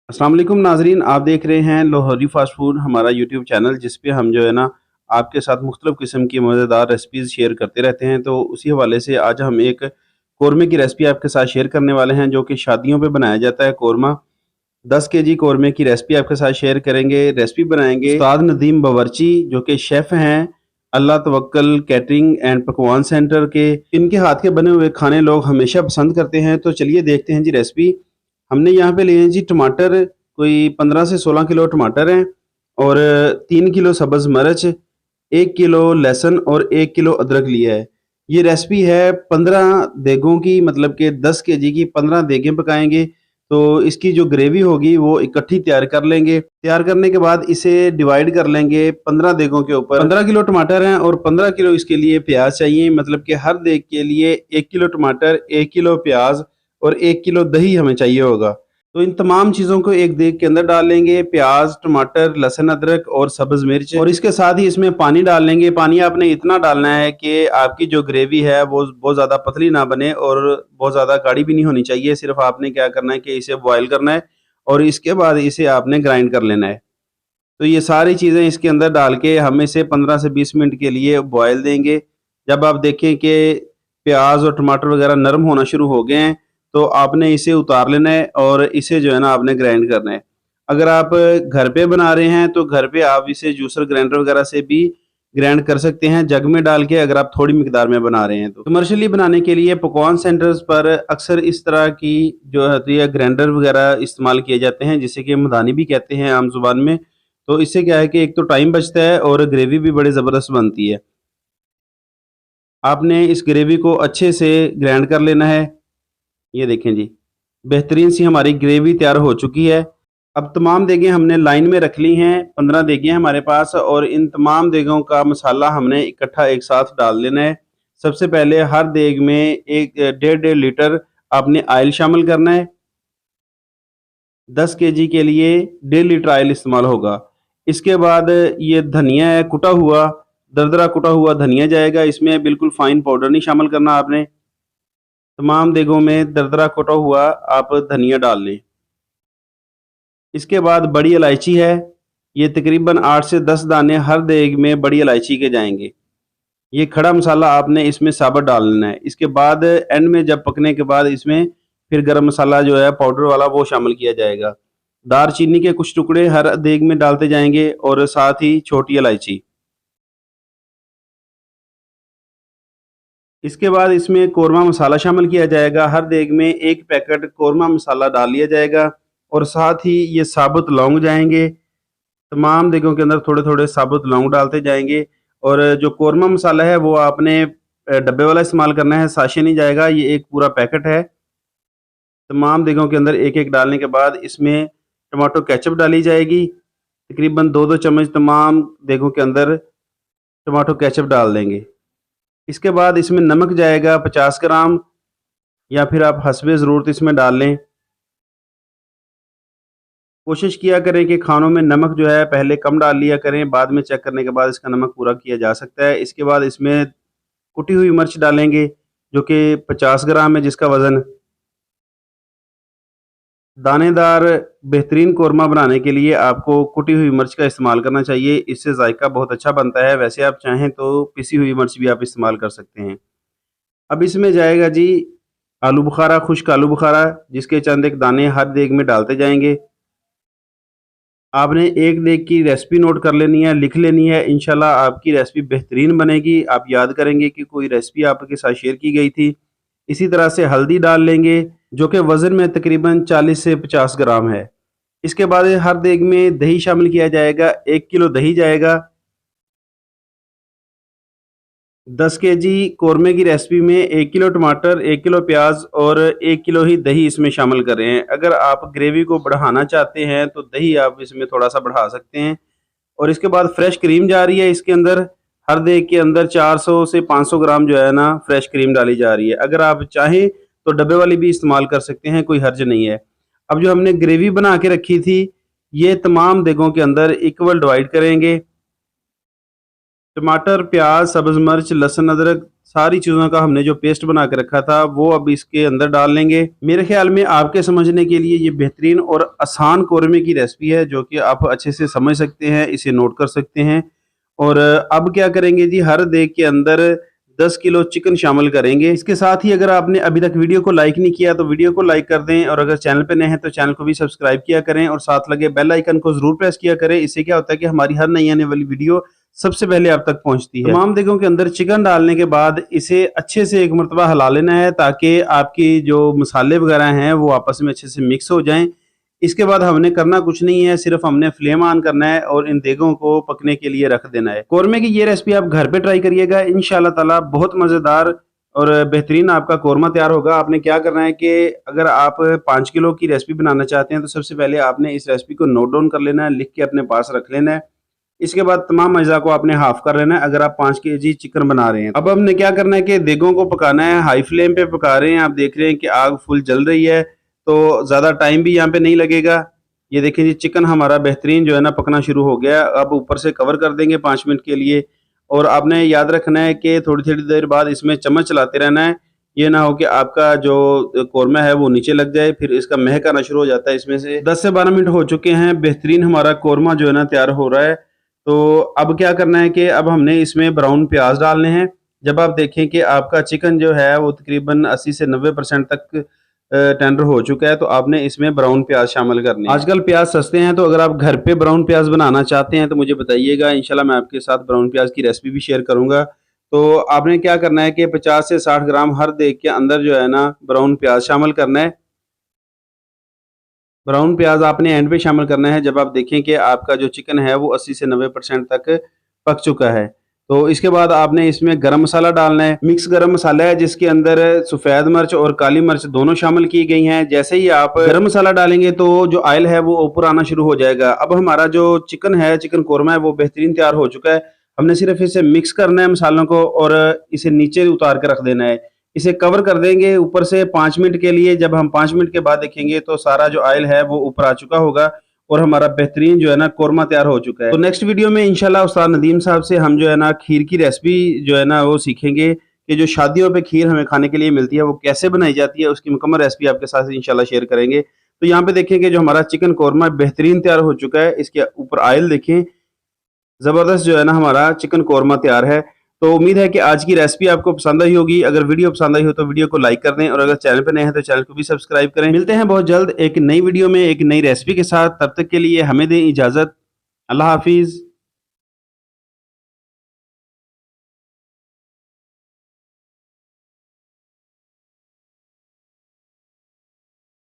अस्सलाम वालेकुम नाज़रीन, आप देख रहे हैं लाहौरी फ़ास्ट फ़ूड हमारा यूट्यूब चैनल, जिस पे हम जो है ना आपके साथ मुख्तलिफ़ किस्म की मज़ेदार रेसिपीज़ शेयर करते रहते हैं। तो उसी हवाले से आज हम एक कौरमे की रेसिपी आपके साथ शेयर करने वाले हैं, जो कि शादियों पे बनाया जाता है कौरमा। 10 केजी कौरमे की रेसिपी आपके साथ शेयर करेंगे। रेसिपी बनाएंगे उस्ताद नदीम बावर्ची, जो कि शेफ़ हैं अल्लाह तवक्कल कैटरिंग एंड पकवान सेंटर के। इनके हाथ के बने हुए खाने लोग हमेशा पसंद करते हैं। तो चलिए देखते हैं जी रेसिपी। हमने यहाँ पे लिए हैं जी टमाटर, कोई 15 से 16 किलो टमाटर हैं, और 3 किलो सब्ज़ मिर्च, 1 किलो लहसुन और 1 किलो अदरक लिया है। ये रेसिपी है 15 देगों की, मतलब कि 10 केजी की 15 देगें पकाएँगे। तो इसकी जो ग्रेवी होगी वो इकट्ठी तैयार कर लेंगे। तैयार करने के बाद इसे डिवाइड कर लेंगे 15 देगों के ऊपर। 15 किलो टमाटर हैं और 15 किलो इसके लिए प्याज चाहिए, मतलब कि हर देग के लिए 1 किलो टमाटर, 1 किलो प्याज और 1 किलो दही हमें चाहिए होगा। तो इन तमाम चीज़ों को एक देग के अंदर डाल लेंगे, प्याज, टमाटर, लहसुन, अदरक और सब्ज़ मिर्च, और इसके साथ ही इसमें पानी डाल लेंगे। पानी आपने इतना डालना है कि आपकी जो ग्रेवी है वो बहुत ज़्यादा पतली ना बने और बहुत ज़्यादा गाढ़ी भी नहीं होनी चाहिए। सिर्फ़ आपने क्या करना है कि इसे बॉयल करना है और इसके बाद इसे आपने ग्राइंड कर लेना है। तो ये सारी चीज़ें इसके अंदर डाल के हम इसे 15 से 20 मिनट के लिए बॉयल देंगे। जब आप देखें कि प्याज और टमाटर वगैरह नरम होना शुरू हो गए हैं, तो आपने इसे उतार लेना है और इसे जो है ना आपने ग्राइंड करना है। अगर आप घर पे बना रहे हैं तो घर पे आप इसे जूसर ग्राइंडर वगैरह से भी ग्राइंड कर सकते हैं, जग में डाल के, अगर आप थोड़ी मिकदार में बना रहे हैं तो। कमर्शियली बनाने के लिए पकवान सेंटर्स पर अक्सर इस तरह की जो होती है ग्राइंडर वगैरह इस्तेमाल किए जाते हैं, जिसे कि मदानी भी कहते हैं आम ज़ुबान में। तो इससे क्या है कि एक तो टाइम बचता है और ग्रेवी भी बड़ी ज़बरदस्त बनती है। आपने इस ग्रेवी को अच्छे से ग्राइंड कर लेना है। ये देखें जी, बेहतरीन सी हमारी ग्रेवी तैयार हो चुकी है। अब तमाम देगें हमने लाइन में रख ली हैं, 15 देगें हैं हमारे पास, और इन तमाम देगों का मसाला हमने इकट्ठा एक साथ डाल देना है। सबसे पहले हर देग में एक डेढ़ डेढ़ लीटर आपने ऑयल शामिल करना है। 10 केजी के लिए 1.5 लीटर ऑयल इस्तेमाल होगा। इसके बाद ये धनिया है कुटा हुआ, दरदरा कुटा हुआ धनिया जाएगा इसमें, बिल्कुल फाइन पाउडर नहीं शामिल करना आपने। तमाम देगों में दरदरा कुटा हुआ आप धनिया डाल लें। इसके बाद बड़ी इलायची है, ये तकरीबन 8 से 10 दाने हर देग में बड़ी इलायची के जाएंगे। ये खड़ा मसाला आपने इसमें साबुत डाल लेना है। इसके बाद एंड में जब पकने के बाद इसमें फिर गरम मसाला जो है पाउडर वाला वो शामिल किया जाएगा। दारचीनी के कुछ टुकड़े हर देग में डालते जाएंगे और साथ ही छोटी इलायची। इसके बाद इसमें कोरमा मसाला शामिल किया जाएगा। हर देग में 1 पैकेट कोरमा मसाला डाल लिया जाएगा और साथ ही ये साबुत लौंग जाएँगे। तमाम देगों के अंदर थोड़े-थोड़े साबुत लौंग डालते जाएँगे, और जो कोरमा मसाला है वो आपने डब्बे वाला इस्तेमाल करना है, साशे नहीं जाएगा। ये एक पूरा पैकेट है। तमाम देगों के अंदर एक-एक डालने के बाद इसमें टमाटो केचअप डाली जाएगी। तकरीबन 2-2 चम्मच तमाम देगों के अंदर टमाटो केचअप डाल देंगे। इसके बाद इसमें नमक जाएगा 50 ग्राम, या फिर आप हस्बे ज़रूरत इसमें डाल लें। कोशिश किया करें कि खानों में नमक जो है पहले कम डाल लिया करें, बाद में चेक करने के बाद इसका नमक पूरा किया जा सकता है। इसके बाद इसमें कुटी हुई मिर्च डालेंगे, जो कि 50 ग्राम है जिसका वज़न। दानेदार बेहतरीन कोरमा बनाने के लिए आपको कुटी हुई मिर्च का इस्तेमाल करना चाहिए, इससे ज़ायका बहुत अच्छा बनता है। वैसे आप चाहें तो पिसी हुई मिर्च भी आप इस्तेमाल कर सकते हैं। अब इसमें जाएगा जी आलू बुखारा, खुश्क आलू बुखारा, जिसके चंद एक दाने हर देग में डालते जाएँगे। आपने एक देग की रेसिपी नोट कर लेनी है, लिख लेनी है, इंशाल्लाह आपकी रेसिपी बेहतरीन बनेगी। आप याद करेंगे कि कोई रेसिपी आपके साथ शेयर की गई थी। इसी तरह से हल्दी डाल लेंगे, जो कि वज़न में तकरीबन 40 से 50 ग्राम है। इसके बाद हर देग में दही शामिल किया जाएगा, 1 किलो दही जाएगा। 10 केजी कोरमे की रेसिपी में 1 किलो टमाटर, 1 किलो प्याज और 1 किलो ही दही इसमें शामिल कर रहे हैं। अगर आप ग्रेवी को बढ़ाना चाहते हैं तो दही आप इसमें थोड़ा-सा बढ़ा सकते हैं। और इसके बाद फ्रेश क्रीम जा रही है इसके अंदर। हर देग के अंदर 400 से 500 ग्राम जो है ना फ्रेश क्रीम डाली जा रही है। अगर आप चाहें तो डब्बे वाली भी इस्तेमाल कर सकते हैं, कोई हर्ज नहीं है। अब जो हमने ग्रेवी बना के रखी थी, ये तमाम देगों के अंदर इक्वल डिवाइड करेंगे। टमाटर, प्याज, सब्ज मिर्च, लहसुन, अदरक सारी चीज़ों का हमने जो पेस्ट बना के रखा था वो अब इसके अंदर डाल लेंगे। मेरे ख्याल में आपके समझने के लिए ये बेहतरीन और आसान कौरमे की रेसिपी है जो कि आप अच्छे से समझ सकते हैं, इसे नोट कर सकते हैं। और अब क्या करेंगे जी, हर देग के अंदर 10 किलो चिकन शामिल करेंगे। इसके साथ ही अगर आपने अभी तक वीडियो को लाइक नहीं किया तो वीडियो को लाइक कर दें, और अगर चैनल पे नए हैं तो चैनल को भी सब्सक्राइब किया करें और साथ लगे बेल आइकन को जरूर प्रेस किया करें। इससे क्या होता है कि हमारी हर नई आने वाली वीडियो सबसे पहले आप तक पहुंचती है। तमाम देगों के अंदर चिकन डालने के बाद इसे अच्छे से एक मरतबा हिला लेना है ताकि आपकी जो मसाले वगैरह हैं वो आपस में अच्छे से मिक्स हो जाएं। इसके बाद हमने करना कुछ नहीं है, सिर्फ हमने फ्लेम ऑन करना है और इन देगों को पकने के लिए रख देना है। कौरमे की ये रेसिपी आप घर पे ट्राई करिएगा, इंशाल्लाह ताला बहुत मज़ेदार और बेहतरीन आपका कौरमा तैयार होगा। आपने क्या करना है कि अगर आप 5 किलो की रेसिपी बनाना चाहते हैं तो सबसे पहले आपने इस रेसिपी को नोट डाउन कर लेना है, लिख के अपने पास रख लेना है। इसके बाद तमाम अज्जा को आपने हाफ कर लेना है अगर आप 5 केजी चिकन बना रहे हैं। अब हमने क्या करना है कि देगों को पकाना है, हाई फ्लेम पे पका रहे हैं। आप देख रहे हैं कि आग फुल जल रही है तो ज़्यादा टाइम भी यहाँ पे नहीं लगेगा। ये देखें जी, चिकन हमारा बेहतरीन जो है ना पकना शुरू हो गया। अब ऊपर से कवर कर देंगे 5 मिनट के लिए, और आपने याद रखना है कि थोड़ी थोड़ी देर बाद इसमें चम्मच चलाते रहना है। ये ना हो कि आपका जो कौरमा है वो नीचे लग जाए, फिर इसका महक आना शुरू हो जाता है। इसमें से 10 से 12 मिनट हो चुके हैं, बेहतरीन हमारा कौरमा जो है ना तैयार हो रहा है। तो अब क्या करना है कि अब हमने इसमें ब्राउन प्याज डालने हैं। जब आप देखें कि आपका चिकन जो है वो तकरीबन 80 से 90% तक टेंडर हो चुका है तो आपने इसमें ब्राउन प्याज शामिल करने हैं। आजकल प्याज सस्ते हैं तो अगर आप घर पे ब्राउन प्याज बनाना चाहते हैं तो मुझे बताइएगा, इंशाल्लाह मैं आपके साथ ब्राउन प्याज की रेसिपी भी शेयर करूंगा। तो आपने क्या करना है कि 50 से 60 ग्राम हर देग के अंदर जो है ना ब्राउन प्याज शामिल करना है। ब्राउन प्याज आपने एंड पे शामिल करना है जब आप देखें कि आपका जो चिकन है वो 80 से 90% तक पक चुका है। तो इसके बाद आपने इसमें गरम मसाला डालना है। मिक्स गरम मसाला है जिसके अंदर सफ़ेद मिर्च और काली मिर्च दोनों शामिल की गई हैं। जैसे ही आप गरम मसाला डालेंगे तो जो ऑयल है वो ऊपर आना शुरू हो जाएगा। अब हमारा जो चिकन है, चिकन कौरमा है, वो बेहतरीन तैयार हो चुका है। हमने सिर्फ इसे मिक्स करना है मसालों को और इसे नीचे उतार के रख देना है। इसे कवर कर देंगे ऊपर से 5 मिनट के लिए। जब हम 5 मिनट के बाद देखेंगे तो सारा जो ऑयल है वो ऊपर आ चुका होगा और हमारा बेहतरीन जो है ना कौरमा तैयार हो चुका है। तो नेक्स्ट वीडियो में इंशाल्लाह उस्ताद नदीम साहब से हम जो है ना खीर की रेसिपी जो है ना वो सीखेंगे कि जो शादियों पे खीर हमें खाने के लिए मिलती है वो कैसे बनाई जाती है, उसकी मुकम्मल रेसिपी आपके साथ इंशाल्लाह शेयर करेंगे। तो यहाँ पे देखेंगे जो हमारा चिकन कौरमा बेहतरीन तैयार हो चुका है। इसके ऊपर ऑयल देखें, ज़बरदस्त जो है ना हमारा चिकन कौरमा तैयार है। तो उम्मीद है कि आज की रेसिपी आपको पसंद आई होगी। अगर वीडियो पसंद आई हो तो वीडियो को लाइक कर दें, और अगर चैनल पर नए हैं तो चैनल को भी सब्सक्राइब करें। मिलते हैं बहुत जल्द एक नई वीडियो में एक नई रेसिपी के साथ। तब तक के लिए हमें दें इजाज़त। अल्लाह हाफिज़।